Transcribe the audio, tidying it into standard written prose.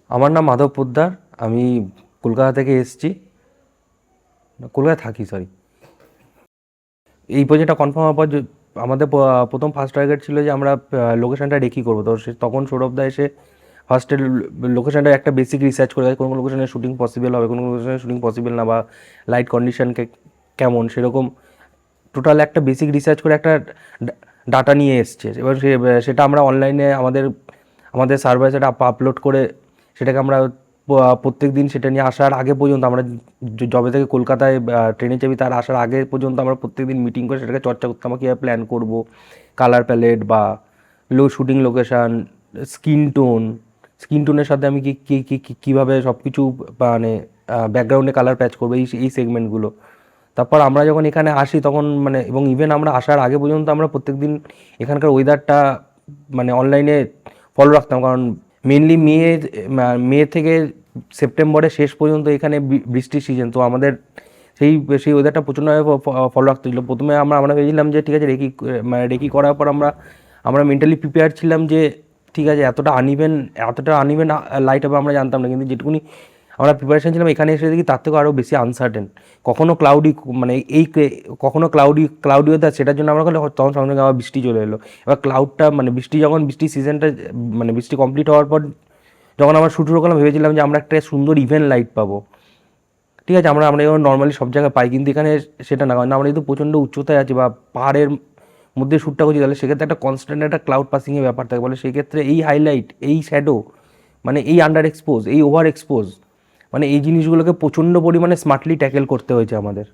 আমার নাম মাধব পোদ্দার। আমি কলকাতা থেকে এসেছি, কলকাতায় থাকি সরি। এই প্রজেক্টটা কনফার্ম হওয়ার পর আমাদের প্রথম ফার্স্ট টার্গেট ছিল যে আমরা লোকেশনটা রেকি করবো। তো তখন সৌরভদা এসে ফার্স্টের লোকেশনটা একটা বেসিক রিসার্চ করে কোন কোন লোকেশনে শুটিং পসিবল হবে, কোন কোন লোকেশনে শুটিং পসিবল না, বা লাইট কন্ডিশন কেমন, সেরকম টোটাল একটা বেসিক রিসার্চ করে একটা ডাটা নিয়ে এসছে। এবার সেটা আমরা অনলাইনে আমাদের আমাদের সার্ভারে সেটা আপলোড করে সেটাকে আমরা প্রত্যেক দিন সেটা নিয়ে আসার আগে পর্যন্ত আমরা যবে থেকে কলকাতায় ট্রেনে চাপি তার আসার আগে পর্যন্ত আমরা প্রত্যেক দিন মিটিং করে সেটাকে চর্চা করতাম, কীভাবে প্ল্যান করব, কালার প্যালেট বা শুটিং লোকেশান, স্কিন টোনের সাথে আমি কীভাবে সব কিছু মানে ব্যাকগ্রাউন্ডে কালার প্যাচ করবো, এই সেগমেন্টগুলো। তারপর আমরা যখন এখানে আসি তখন মানে এবং ইভেন আমরা আসার আগে পর্যন্ত আমরা প্রত্যেকদিন এখানকার ওয়েদারটা মানে অনলাইনে ফলো রাখতাম, কারণ মেনলি মে থেকে সেপ্টেম্বরের শেষ পর্যন্ত এখানে বৃষ্টির সিজন। তো আমাদের সেই সেই ওয়েদারটা প্রচণ্ডভাবে ফলো রাখতে হচ্ছিলো। প্রথমে আমরা ভেবেছিলাম যে ঠিক আছে মানে রেকি করার পর আমরা মেন্টালি প্রিপেয়ার ছিলাম যে ঠিক আছে এতটা আনইভেন লাইট হবে আমরা জানতাম না, কিন্তু যেটুকুনি আমরা প্রিপারেশন ছিলাম এখানে এসে দেখি তার থেকেও আরও বেশি আনসার্টেন। কখনো ক্লাউডি মানে কখনো ক্লাউডি ওয়েদার, সেটার জন্য আমরা তখন সঙ্গে সঙ্গে আবার বৃষ্টি চলে এলো। এবার ক্লাউডটা মানে বৃষ্টি সিজনটা মানে বৃষ্টি কমপ্লিট হওয়ার পর যখন আমরা শুট শুরু করলাম ভেবেছিলাম যে আমরা একটা সুন্দর ইভেন্ট লাইট পাবো। ঠিক আছে, আমরা যেমন নর্মালি সব জায়গায় পাই, কিন্তু এখানে সেটা না, কারণ আমরা যেহেতু প্রচণ্ড উচ্চতায় আছি বা পাহাড়ের মধ্যে শ্যুটটা করছি, তাহলে সেক্ষেত্রে একটা কনস্ট্যান্ট একটা ক্লাউড পাসিংয়ের ব্যাপার থাকে। বলে সেক্ষেত্রে এই হাইলাইট, এই শ্যাডো, মানে এই আন্ডার এক্সপোজ, এই ওভার এক্সপোজ, মানে এই জিনিসগুলোকে প্রচণ্ড পরিমাণে স্মার্টলি ট্যাকেল করতে হয়েছে আমাদের।